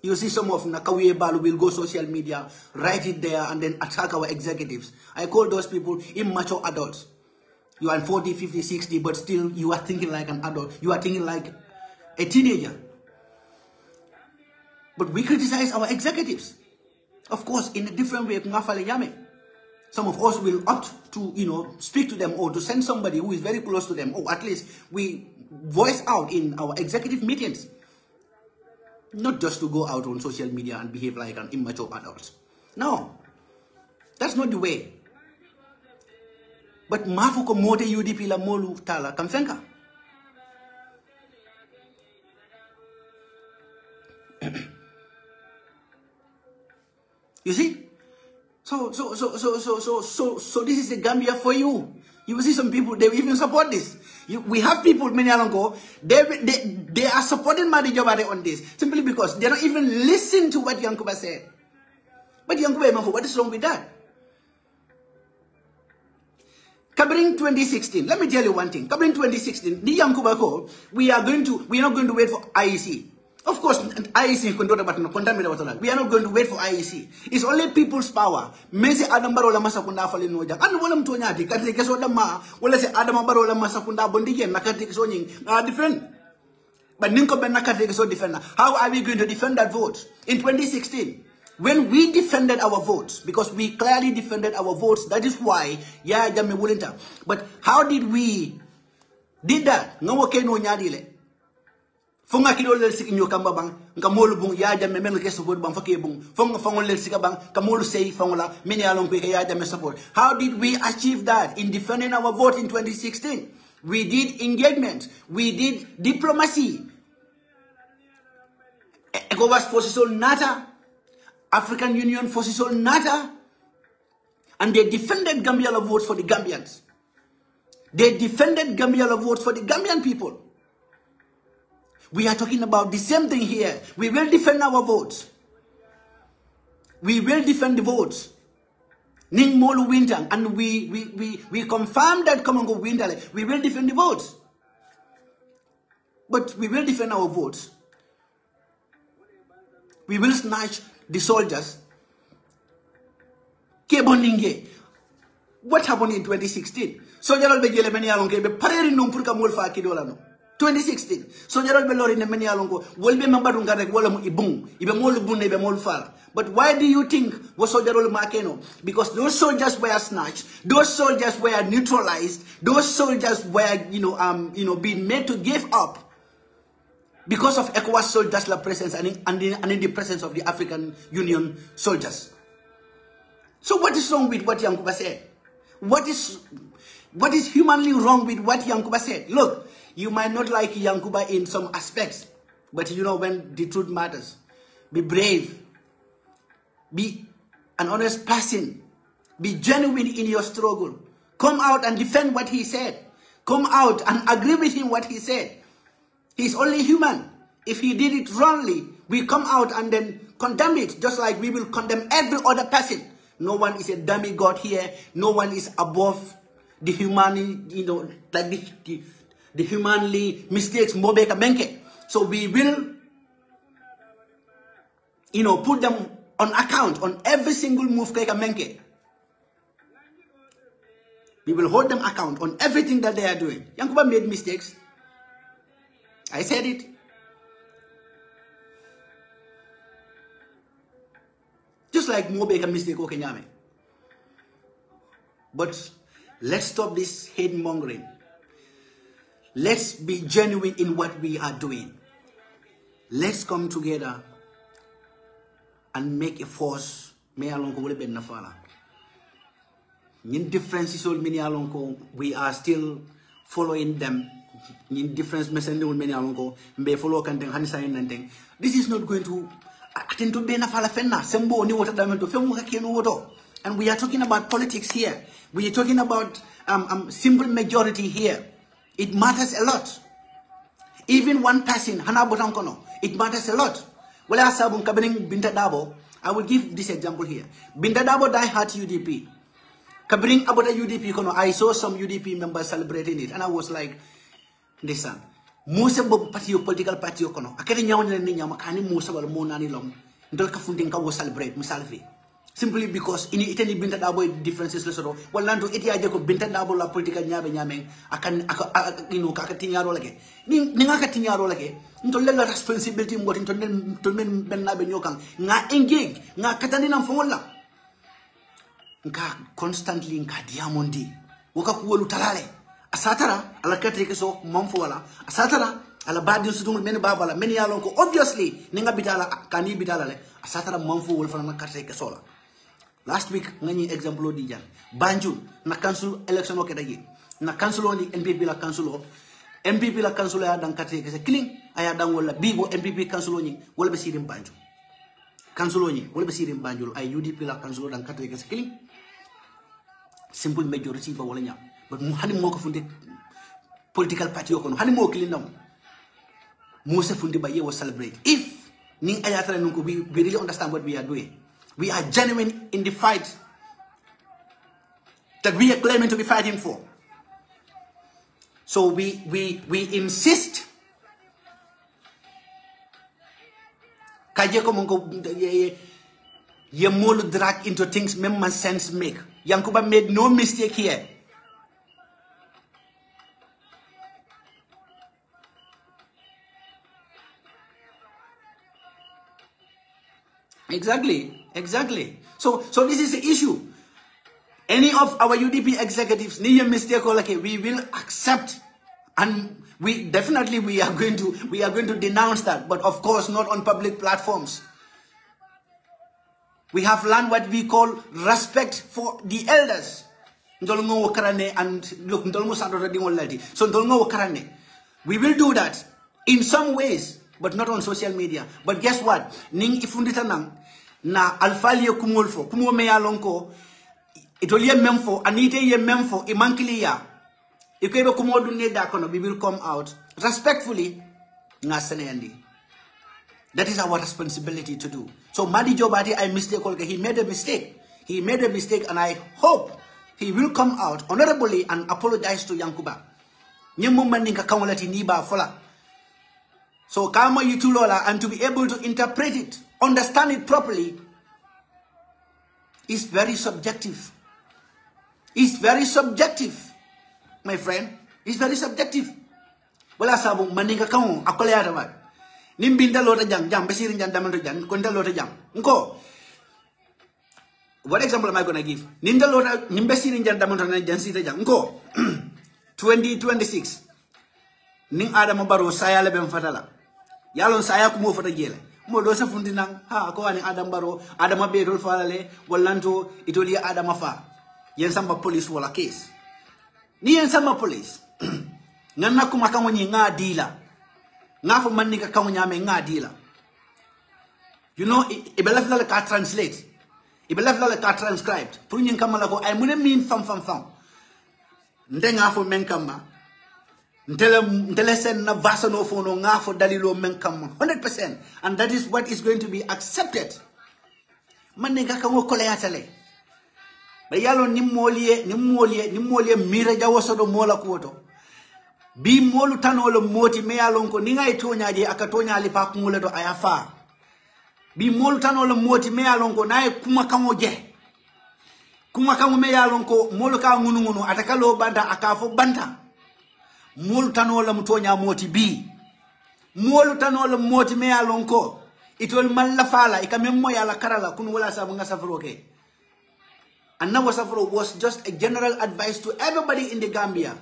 You see some of Nakawiye Balu will go social media, write it there, and then attack our executives. I call those people immature adults. You are 40, 50, 60, but still you are thinking like an adult. You are thinking like a teenager. But we criticize our executives. Of course, in a different way. Some of us will opt to, speak to them or to send somebody who is very close to them. Or at least we voice out in our executive meetings. Not just to go out on social media and behave like an immature adult. No. That's not the way. But mafuko mote UDP la molu tala kamfenka. You see? So this is the Gambia for you. You will see some people, they will even support this. We have people many years ago, they are supporting Madi Jobade on this, simply because they don't even listen to what Yankuba said. But Yankuba, what is wrong with that? Covering 2016, let me tell you one thing. Covering 2016, the Yankuba, we are not going to wait for IEC. Of course, IEC we are not going to wait for IEC. It's only people's power. Mense Adam Barola Masakunda Falinoja. And one to Nyati, Katikaso Dama, well, say Adam Barola Masakunda Bondigan, Nakatik Soning, are different. But Ninko Ben Nakatik so defender. How are we going to defend that vote? In 2016, When we defended our votes, because we clearly defended our votes, that is why Yaya Jammeh wouldn't have. But how did we did that? No okay no nyadile. Fonga kilo lel sik nyo kamba bang ngamolu bung Yaya Jammeh men ke support bang fake bung fonga fongol lel sik bang kamolu say fongola many along pe Yaya Jammeh support. How did we achieve that in defending our vote in 2016? We did engagement, we did diplomacy. ECOWAS forces all nata, African Union forces all nata, and they defended Gambian votes for the Gambians. They defended Gambian votes for the Gambian people. We are talking about the same thing here. We will defend our votes. We will defend the votes. Ning Molu Wintang, and we confirm that Komongo Wintale. We will defend the votes. But we will defend our votes. We will snatch the soldiers. What happened in 2016? Soldiers be jele many along be pareri num pour ka mol fa kidola no. 2016. Soldiers be lori ne many along go. Wolbe mambadu ngare wala mu ibung. Ibe mol bunne be mol fala. But why do you think was soldiers makeno? Because those soldiers were snatched. Those soldiers were neutralized. Those soldiers were being made to give up. Because of ECOWAS soldiers' presence and in the presence of the African Union soldiers. So what is wrong with what Yankuba said? What is humanly wrong with what Yankuba said? Look, you might not like Yankuba in some aspects, but you know when the truth matters. Be brave. Be an honest person. Be genuine in your struggle. Come out and defend what he said. Come out and agree with him what he said. He's only human. If he did it wrongly, we come out and then condemn it, just like we will condemn every other person. No one is a demigod here. No one is above the humanity, like the humanly mistakes Mobeka Menke. So we will, put them on account on every single move Keka Menke. We will hold them account on everything that they are doing. Yankuba made mistakes. I said it. Just like Mobeka mistake Kenyame. But let's stop this hate mongering. Let's be genuine in what we are doing. Let's come together and make a force. Me alonko wole ben nafala. Nin differences all many alonko we are still following them. In difference messenger many alongo mbe follow kanteng hani sayin nanteng. This is not going to attend to be na fala fenna sembo ni wota damento femu ka kenu woto. And we are talking about politics here. We are talking about simple majority here. It matters a lot. Even one person hana botam kono, it matters a lot. Wala sabun kabening Binta Darboe. I will give this example here. Binta Darboe die hard UDP. Kabring about the UDP kono, I saw some UDP members celebrating it and I was like, listen, Musa bob party political party kono. Akere nyaw ni ni nyama kani Musa wala mo nani long. Ndol ka funding ka wo celebrate musalfi. Simply because in itani Binta Darboe differences lesoro. Wala ndo iti aje ko Binta Darboe la political nyabe nyame akan ka tinyaro lake. Ni nga ka tinyaro lake. Ndol la responsibility mo tin to men ben na be nyokang nga engage nga katani nam fongola. Nga constantly nga diamondi. Woka kuwolu talale. Asatara ala katrike so mamfo wala asatara ala badin sudung men babala men yalon ko obviously ninga bitala kani bitala le asatara mamfo wol fana katrike sola. Last week ngani example di jan Banjul na cancel election o kedagi na cancel on NPP la cancel o MPP la cancel ya dan katrike se clean aya dan wala bibo MPP cancel ni wala be sirim Banjul cancel ni wala be sirim Banjul ay UDP la cancel dan katrike se clean simple majority ba wala nyam. But hani mo ko fundi political party ko no hani mo kilindam mo se fundi ba ye was celebrate if ning ayata nunko we really understand what we are doing. We are genuine in the fight that we are claiming to be fighting for. So we insist kaje ko monko ye molu drag into things memman sense make. Yankuba made no mistake here. Exactly. Exactly. So this is the issue. Any of our UDP executives, need a mistake or like we will accept, and we are going to denounce that, but of course not on public platforms. We have learned what we call respect for the elders. And look, so we will do that in some ways, but not on social media. But guess what? Ning ifundita nang na alfalia kumulfo kumo me alonko itolie memfo anite ye memfo imankiliya ikebe kumo dunne da kono. We will come out respectfully nga senendi. That is our responsibility to do. So Madi Jobati, he made a mistake. He made a mistake, and I hope he will come out honorably and apologize to Yankuba. So Kama Yutulola, and to be able to interpret it, understand it properly, is very subjective. It's very subjective, my friend. It's very subjective. Wala sabu maninga kamu akolea tamat. Nimbinda lota jang besirin jang daman jang konda lota jang. Nko. What example am I gonna give? Ninda lota nimbesirin jang daman jang sita jang. Nko. 2026. Ning Adama Barrow saya leben fatala. Yalon saya kumo fata jele. Mo do sa fundi nang ha ko ani Adama Barrow Adama bedol falale wallanto itoli Adama fa. Yen samba police wala case. Ni yen samba police. Nganna kuma kango ni nga dila. Nga fo manni ka kango nyame nga dila. You know, ibelaf la ka translate. Ibelaf la ka transcribed. Pour nyin kamala ko ay mune min fam. Ndenga fo men kamba. Ntele sen na vasano fo no nga fo dalilo men kamba 100%, and that is what is going to be accepted. Manni ka kango kole atale. Ba yalo nimmolie mira jawoso do mola kuoto. Bi molu tanolo moti me yalon ko ninga itonya akatonya alipa kumule do ayafa. Bi molu tanolo moti me yalon ko nae kuma kango je. Kuma kango me yalon ko molu ka ngunu atakalo banda akafo banta. Molu tanolo mtonya moti bi. Molu tanolo moti me yalon ko itol malafala ikamemmo yala karala kunu wala sabu nga safroke. And now Safro was just a general advice to everybody in the Gambia.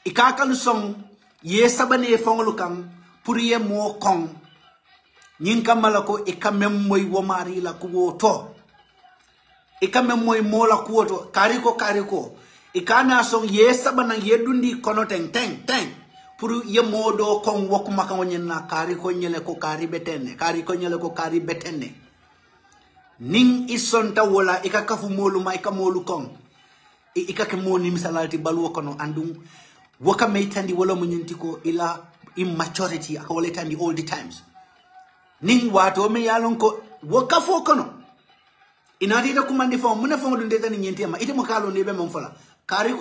Ikakalu song ye sabane fongolukang puriye mo kong nyinka malako ikamemmoy womari la kuwoto ikamemmoy mola kuwoto kariko ikana song ye sabana ye dundi kono teng puru ye modo kong wokuma kawnyena kariko nyele ko kari betenne ning isonta wola ikakafu molu ma ikamolu kong ikakemoni misalalti balu kono andung waka meitandi wala munyintiko ila immaturity akawaletandi all the times ning wato me yalon ko waka fokono inati da kumandi fo muna fo dunde tan nyenti ma ite mo kalo ne be mon fola kari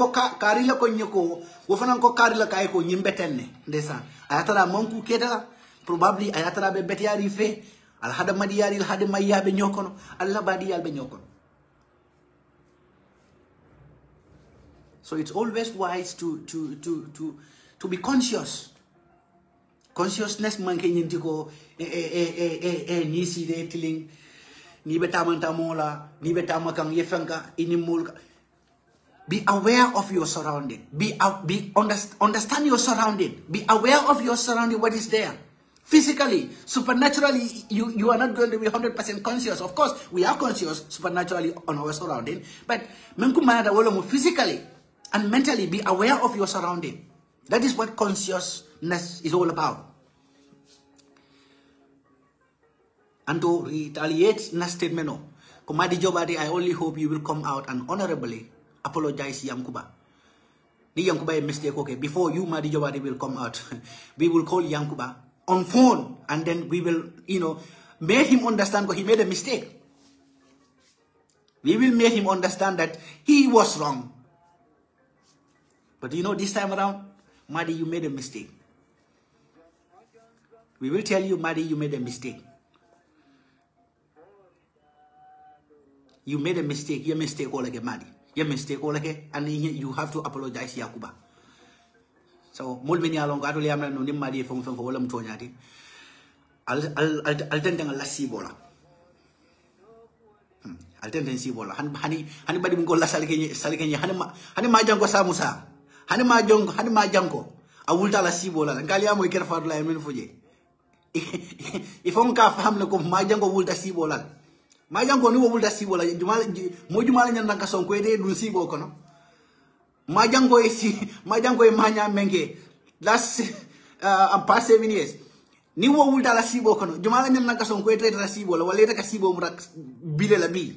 la ko nyeko wo fanan ko kari la kay ko nyimbetenne ndesa ayatara monku kedala probably ayatara be betiari fe al hada madiyari al hada mayabe nyokono alla badi yalbe nyokono. So it's always wise to be conscious. Consciousness man ke nyinti ko ni si de tiling ni betamanta mola ni betamakang yefanga inimul. Be aware of your surrounding. Understand your surrounding. Be aware of your surrounding, what is there. Physically, supernaturally, you are not going to be 100% conscious. Of course, we are conscious supernaturally on our surrounding, but physically and mentally be aware of your surrounding. That is what consciousness is all about. And to retaliate na statement, Madi Jobati, I only hope you will come out and honorably apologize Yankuba. The Yankuba mistake, okay. Before you, Madi Jobati, will come out, we will call Yankuba on phone, and then we will, make him understand that he made a mistake. We will make him understand that he was wrong. But this time around, Madi, you made a mistake. We will tell you, Madi, you made a mistake. You made a mistake. Your mistake all like Madi. Your mistake all like, and you have to apologize, Yankuba. So, mulmini along gaduli amna no nimadi fong wala mtonyati. Al tendang lasi bola. altenten sibola hani badi mun golla salike hani ma jango samusa hani ma jango a wulta la sibola ngali amoy ker fadu la men fuje il faut ka famle ko ma jango wulta sibola ma jango ni wulta sibola jumala nyanda ka son ko ede dun sibo kono ma jango e manya menge last past 7 years ni wulta la sibo kono jumala nyanda ka son ko ede la sibola wala ede ka sibo mu rak bile la bi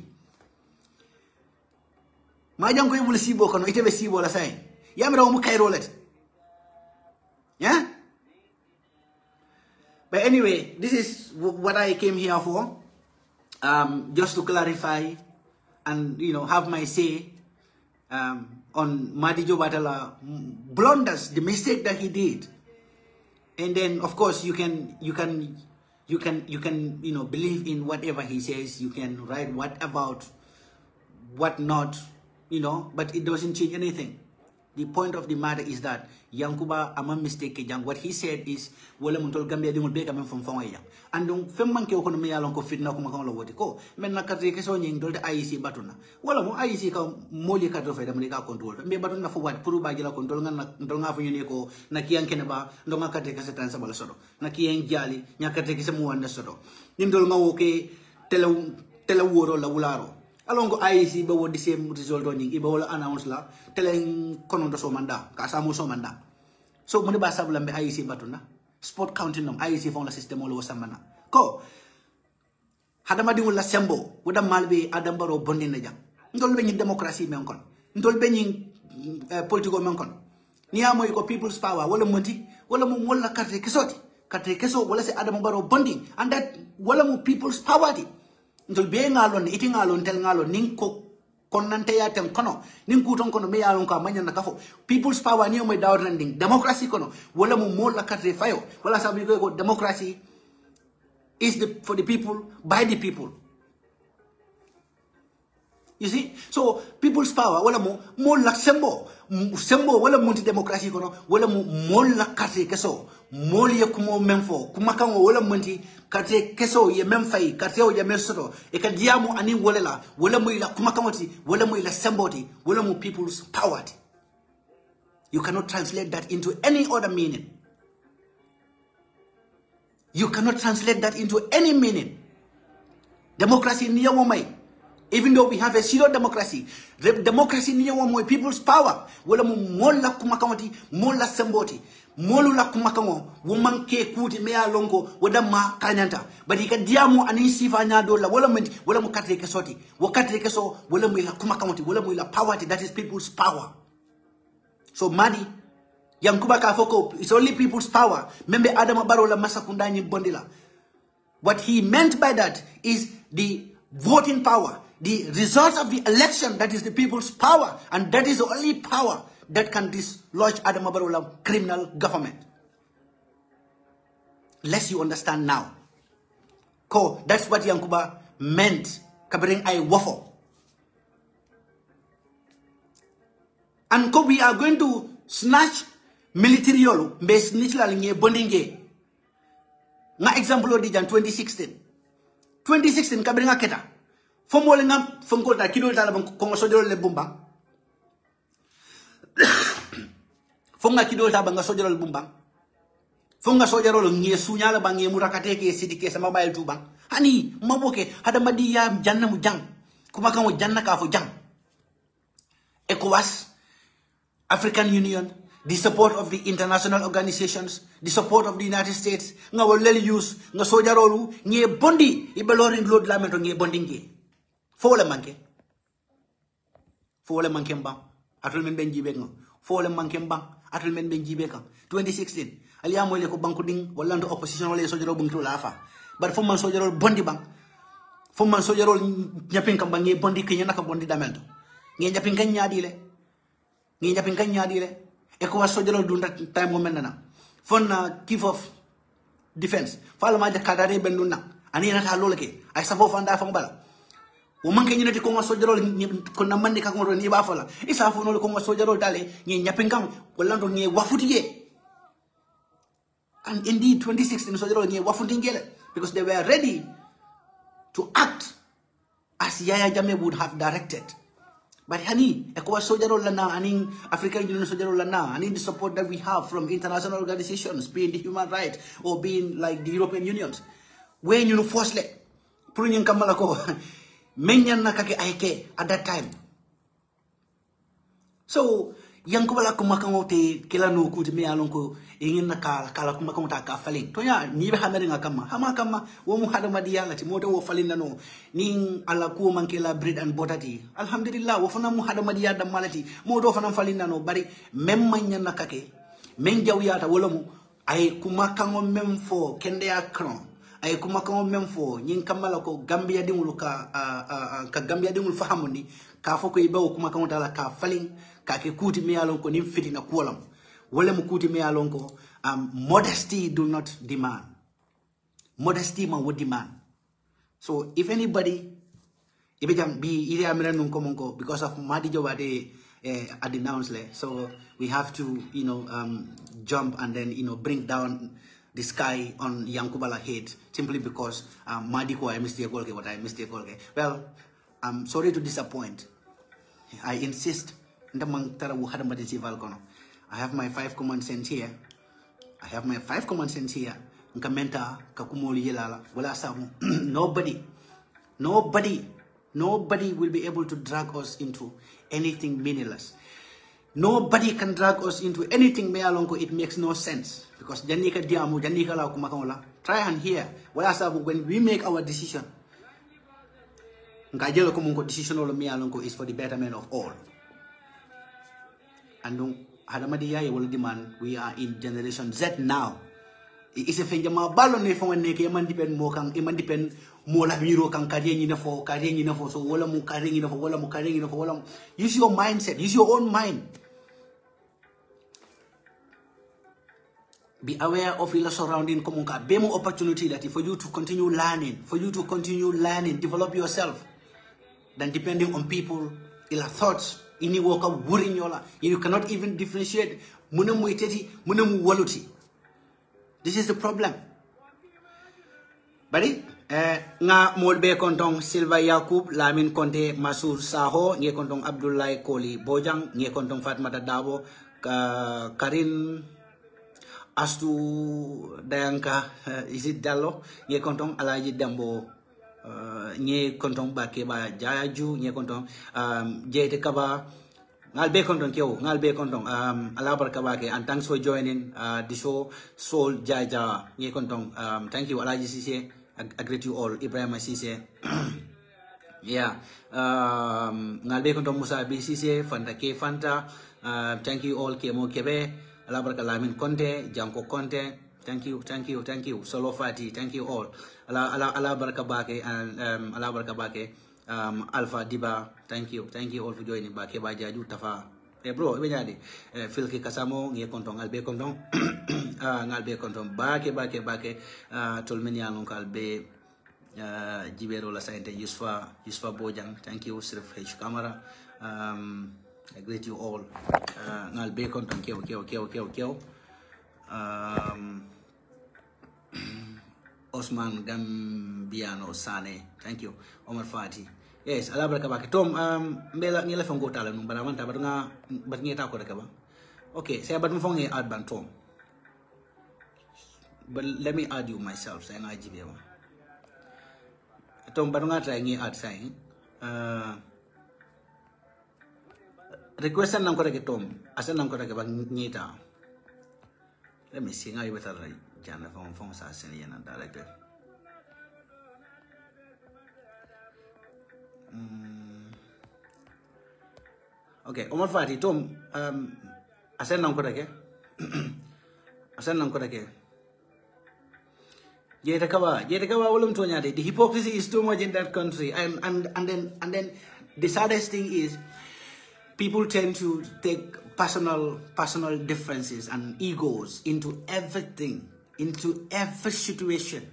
ma jango e wul sibo kono ite be sibola say yamira mo kayro let. Yeah? But anyway, this is what I came here for. Just to clarify and, have my say on Madijo Batala blunders, the mistake that he did. And then, of course, you can believe in whatever he says. You can write what about, what not, but it doesn't change anything. The point of the matter is that Yankuba ama mistake jang. What he said is wala muntol Gambia di mulbe kamen from fanga yang. Andung femman ke okono me yalon ko fitna ko makon lawoti ko. Men nakatre ke so nyeng dolde IEC batuna. Wala mo IEC ka moli ka do fe dam ka control. Me batuna fo wat puru ba jila control ngan ndol nga fo nyene ko na kiyan kene ba ndo nga kate ka setan sa bala sodo. Na kiyan jali nyakate ke se mu wanda sodo. Nindol nga woke tele woro la wularo. Alongo IEC ba wodi same result on iba wala announce la teleng kono do so manda ka samu so manda so mo ne ba sabula mbe IEC batuna sport counting nom IEC fon la system lo samana ko hadama di wala sembo wada malbe adam baro bonni na jam ndol be ni democracy men kon ndol be ni politico men kon ni amoy ko people's power wala monti wala mo wala carte keso wala se adam baro bondi and that wala mo people's power di ndol be ngalon iti ngalon tel ngalon nin ko konante ya tem kono nin kuton kono me yalon ko manya na kafo people's power ni mo dawr landing democracy kono wala mo la katre fayo wala sabi ko democracy is for the people by the people. You see, so people's power wala mo la sembo wala munti democracy kono wala mo la katre keso mo ye kumo memfo kuma kan wala munti katre keso ye memfai katre o ye mesoto e ka diamo ani wala mo ila kuma kan wati wala mo ila semboti wala mo people's power. You cannot translate that into any other meaning. You cannot translate that into any meaning. Democracy niya mo may. Even though we have a pseudo democracy, democracy niya mo people's power. Wala mo mola kumakawati, mola semboti, molula kumakawo, woman ke kuti mea longo, wada ma kanyanta. But ika diamo anisi fanya dola, wala mo katre kesoti, wakatre keso, wala mo ila kumakawati, wala mo ila power. That is people's power. So Madi, Yankuba Kafoko, it's only people's power. Membe Adama Barola Masakundani Bondila. What he meant by that is the voting power. The results of the election, that is the people's power. And that is the only power that can dislodge Adama Barrow criminal government. Lest you understand now. That's what Yankuba meant. Kabring ay waffle. And we are going to snatch military yolo. Mbe snitch la linye bondinge. Nga example di jan 2016. 2016 kabring aketa. Fomo le ngam fonko ta kilo ta bang ko sojoro le bumba. Fonga kilo ta bang sojoro le bumba. Fonga sojoro le ngie sunya la bang ngie murakate ke sidike sama bayel tu bang. Hani maboke hada madi ya janna mu jang. Kuma kan janna ka fo jang. ECOWAS, African Union, the support of the international organizations, the support of the United States, nga wolel use nga sojaro ngie bondi ibelorin load lamento ngie bondinge. Fole manke mbang atul men ben jibe kan fole manke mbang atul men ben jibe kan 2016 aliya moyle ko banku ding wala ndo opposition wala sojaro bungitu la fa bar fo man sojaro bondi bang fo man sojaro nyapin kan bang bondi kenya naka bondi damento ngi nyapin kan nyaadi le e ko sojaro dunda time mo menna fon chief of defense fala ma jakadare ben dunna ani nata loleke ay safo fanda fa mbala woman ke nyinati ko sojaro ko namande ka ko ni ba fala isa fu no ko sojaro dale ni nyapingam wala ndo ni wafutige. And indeed 2016 sojaro ni wafutingele because they were ready to act as Yaya Jammeh would have directed. But honey, ECOWAS soldier lana, aning African Union soldier lana, I need the support that we have from international organizations, being the human rights or being like the European Unions. When you know firstly, Pruning Kamalako, Menyan Nakake Aike at that time. So Yankuba la kumakamo te kila no kuti me alonko ingin na kala kumakamo ta ka falling tonya ni be hamere ngakama hamakama wo mu hada madiya lati moto wo falling nano ning ala ku mankela bread and butter ti alhamdulillah wo fana mu hada madiya da malati moto fana falling nano bari mem manya nakake men jawyata wala mu ay kumakamo mem fo kende akron ay kumakamo mem fo nyin kamala ko Gambia dingulu ka Gambia dingul fahamoni ka fo ko ibe kumakamo dala ka falling kake kuti me alonko nim fiti na kuolam wala mu kuti me alonko modesty do not demand, modesty man would demand. So if anybody ibejam bi ide amira nun komonko because of madi jobade announced, so we have to jump and then bring down the sky on Yankuba head simply because madi ko I mistake kolke what I mistake kolke. Well, I'm sorry to disappoint. I insist. I have my 5 common sense here. Nobody will be able to drag us into anything meaningless. Nobody can drag us into anything it makes no sense. Because try and hear. When we make our decision, decision is for the betterment of all. And Hadamadiya will demand we are in generation Z now. It's a fenjama balon ne fo ne ke man depend mo kan e man depend mo la miro kan kare ni na fo so wala mu kare ni na fo wala mu kare ni na fo wala use your mindset, use your own mind. Be aware of your surrounding komunka. Be more opportunity that for you to continue learning, develop yourself than depending on people, ila thoughts. Ini woka wurin yola. You cannot even differentiate munamu iteti, munamu waluti. This is the problem. Bari nga molbe kontong Silva Yakub, Lamin Konte, Masur Saho, nye kontong Abdullahi Koli Bojang, nye kontong Fatmata Darboe, Karin Astu Dayanka, is it Dallo, nye kontong Alaji Dambo. Nye kontong bakeba jaju nye kontong 𝒂𝒄𝒏𝒏 ngal be kontong kyo ngal be kontong ala barkabake and thanks for joining the show Soul Jaja nye kontong thank you Alaji Sise I greet you all Ibrahim Sise yeah ngal be kontong Musa B Sise Fanta K Fanta thank you all Kemo Kebe ala barkalamin Konte Janko Konte thank you Solo Fati thank you all ala barkabake and ala barkabake Alpha Diba thank you all for joining ba ke ba jaju tafa bro be nyade filki kasamo ngi kontong albe kontong ngalbe kontong ba ke tolmeni alon kalbe jibero la sainte Yusfa Bojang thank you Sirf H camera I greet you all ngalbe kontong keo Osman Gambiano Sane thank you Omar Fati yes ala baraka bake tom mbela ngela fongo tala num bana manta badunga bat ngeta ko reka ba okay saya bat mfonge add ban tom but let me add you myself saya ngaji be tom badunga try ngi add sai request nan ko reka tom asan nan ko reka ba ngeta let me see ngai betal jana fong sa sen yana director okay Omar Fati tom asen nan ko reke 𝒂𝒄𝒄𝒏 wolum tonya the hypocrisy is too much in that country and then the saddest thing is people tend to take personal differences and egos into everything, into every situation.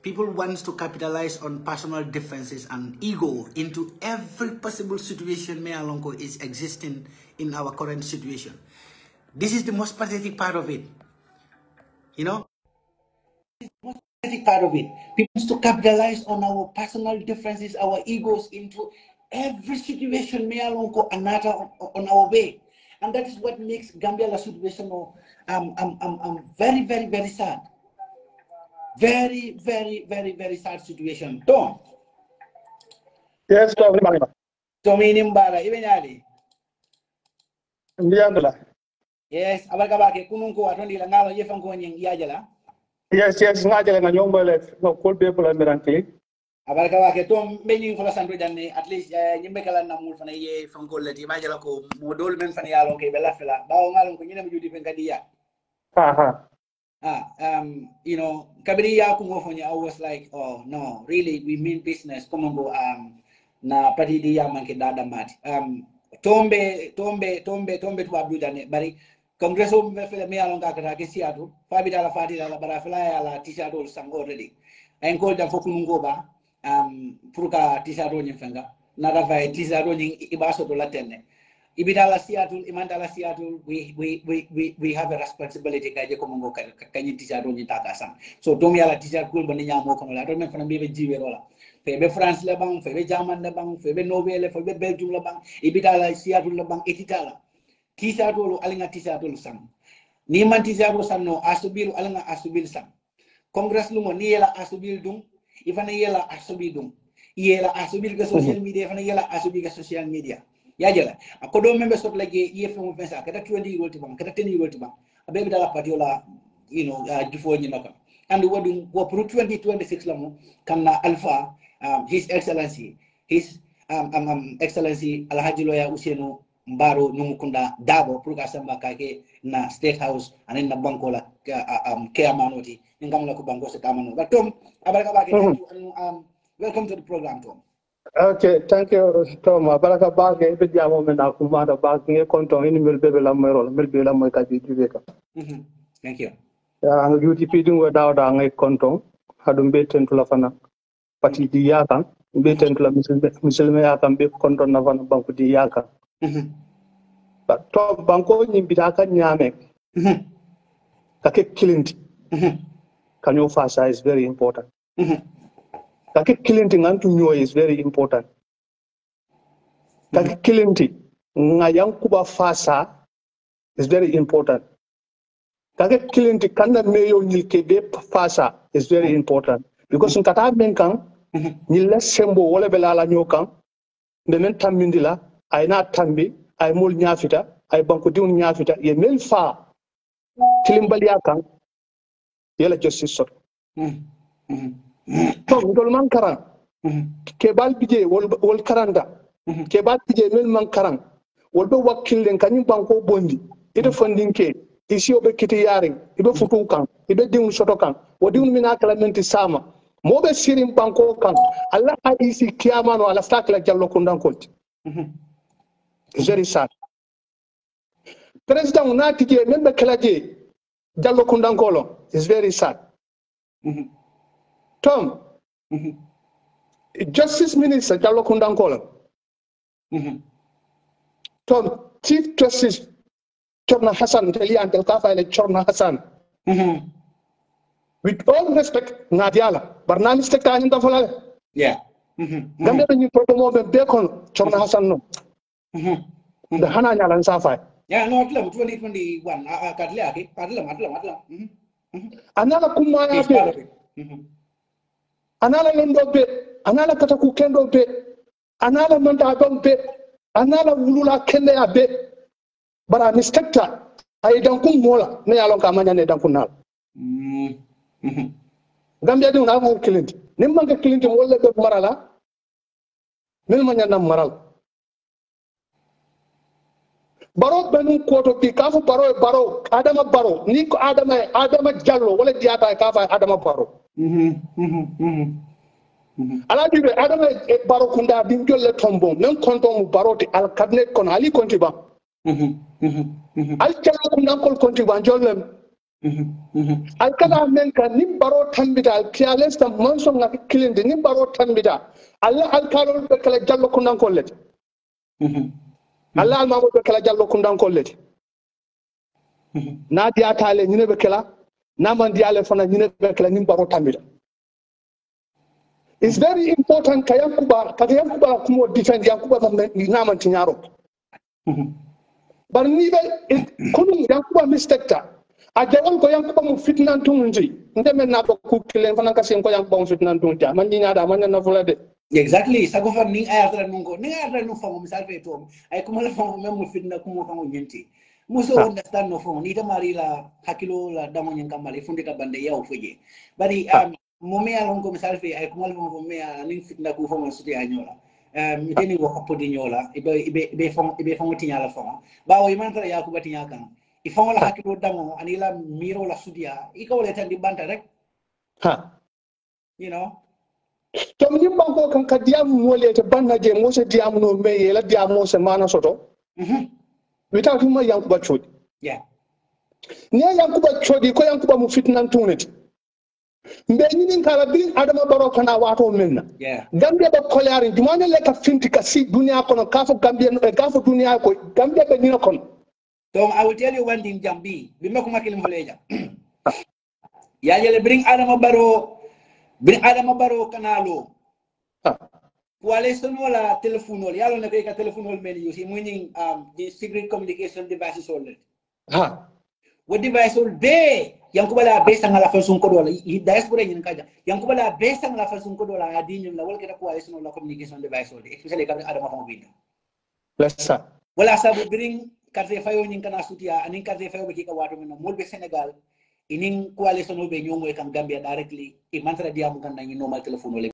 People want to capitalize on personal differences and ego into every possible situation Mealonko is existing in our current situation. This is the most pathetic part of it. You know? part of it. People used to capitalize on our personal differences, our egos into every situation may along go another on our way. And that is what makes Gambia la situation very, very, very sad. Very, very, very, very sad situation. Tom. Yes, Tom. Tommy Nimbara, even Ali. Yes, abagabake kununko atondi la ngalo yefanko nyeng yajala. Yes, ngajala nga nyomba le no kolbe pula mirantli. Abagabake Tom meni fola santo janne at least nyimbe kala namul fana ye fanko leti majala ko modol men fana yalo ke bela fela bawo ngalon ko nyina mujudi pen kadiya. You know, kabiriya kungofonya I was like, oh no, really we mean business. Come on go na pati dia manke dada mat. Tombe tuabu jane bari Congresso me along kakata ke siatu fabi dala fati dala bara fly ala t-shirt sang already en ko da fokungo ba purka t-shirt ni fenga nada vai t-shirt ni ibaso to latene ibidala siatu imandala siatu we have a responsibility kaje ko mongo kanyi t-shirt ni takasam so tomi ala t-shirt ko bani nyamo ko la do men fana be jiwe rola febe France le bang febe German le bang febe Norway le febe Belgium le bang ibidala siatu le bang etitala t-shirt lo alinga t-shirt lo sam ni man t-shirt lo sam no asubil alinga asubil sam congress lu mo ni yela asubil dum ifana yela asubil dum yela asubil ga social media ifana yela asubil ga social media ya jela ko do membe sot lagi yef mo pensa kata 20 euro ti bang kata 10 euro ti bang abe bidala patiola you know jufo ni naka and wodum wo pro 2026 la mo kanna alpha his excellency excellency alhaji loya usenu mbaro numukunda dabo pour samba kake na state house anen na banko la ke amanoti ngam la ko banko se tamano ba Tom abaraka ba ke welcome to the program Tom. Okay, thank you Tom. Abaraka ba ke be jamo men na kuma da ba ke konton ini melbe la moy melbe la moy ka di ka. Thank you. Ya ang UTP dum wa dawda ngay konton hadum be tentu la fana pati di yakan be tentu la musulme yakan be konton na fana banko di yakan. To banko nyimbita kan nyame kake kilinti kanyo fasa is very important kake kilinti ngantu nyo is very important kake kilinti nga Yankuba fasa is very important kake kilinti kanda meyo nyilke be fasa is very important because nkata men kan nyilla sembo wala belala nyokan de men tambindila ayna tambi ay mul nyafita ay banko diun nyafita ye mel fa kilimbali yakan yela justice sot to ndol man karan ke bal bije wol karanda ke bal bije mel man karan wol be wakkilen kanyum banko bondi ite fondinke isi obe kiti yaring ibe futu kan ibe diun soto kan wodi un mina kala menti sama mobe sirim banko kan alla hadisi kiyamano ala stakla jallo kundan kolti very sad president na tije membe kalaje jallo kundankolo is very sad Tom justice minister jallo kundankolo Tom chief justice Chorna Hassan teli antel kafa ile Chorna Hassan with all respect ngadiala barnami stekta nyinda folale yeah gambe ni promo be kon Chorna Hassan no da hana nyalan safa yeah no atlam 2021 kadle ake atlam anala kumaya be anala londo be anala kataku kendo be anala manda be anala wulula kende abe bara mistakta ay dankun mola ne yalon ka manya ne dankun nal gambia dum na ko kilinti nimma ga kilinti wala be marala mel manya na maral baro benu koto bi kafu baro adama baro ni ko adama jallo wala diata kafa adama baro ala dibe adama baro kunda dim jolle tombo men konto mu baro ti al cabinet kon ali konti ba al jallo kunda kol konti ba jollem al kada men kan nim baro tambita al piales tam manso ngak kilinde nim baro tambita alla al kalo be kala jallo kunda kollete Allah almamo be kala jallo kundan kolleti na diata le nyine be kala naman diale fana nyine bekla nim baro tamira. It's very important Yankuba kumo defend Yankuba naman tinyaro. But nibe kunu Yankuba mistake ta. Ajawan ko Yankuba mu fitnan tunji. Ndeme na ko kukilen fana kasi ko Yankuba mu fitnan tunji. Man nyada man na fulade. Exactly. Sago fa ning ayatra nungo. Ning ayatra no fa mo misal fe to. Ay kumala fa mo mu fitna kumo fa mo nyenti. Muso understand no fa ni ta marila hakilo la damo nyen kamale funde ka bande yaw foje. Bari mome alon ko misal fe ay kumal mo me ning fitna ku fo mo suti anyola miteni wo ko podi nyola ibe fon tinyala fon ba o iman tara yakuba tinya kan I fon la hakilo damo anila miro la sudia iko le tan di banta rek you know to mi banko kan ka diam mole te banna je mo se diam no me yela diam mo se mana soto without him Yankuba chodi yeah ne Yankuba chodi ko Yankuba mu fitnan tuneti mbe ñinin kala bin adama baro kana wato menna gambia ba kolari dumane le ka finti ka si dunia kono kafo gambia kafo dunia ko gambia be ni kono. So I will tell you one thing jambi bima ko makilim holeja ya yele bring adama baro kanalo wale sono la telefono yalo na ka telefono men yusi meaning the secret communication devices all what device all day Yankuba la besa ngala fa sun ko dola diaspora nyin kaja Yankuba la besa ngala fa sun ko dola adinyo la wala kita ko ay sun la communication device all especially ka adama fa binda lessa wala sabu bring carte fayo nyin kana sutia anin carte fayo be ka wato men molbe Senegal inin coalition be nyomo e kan Gambia directly e mantra diamu kan na normal telephone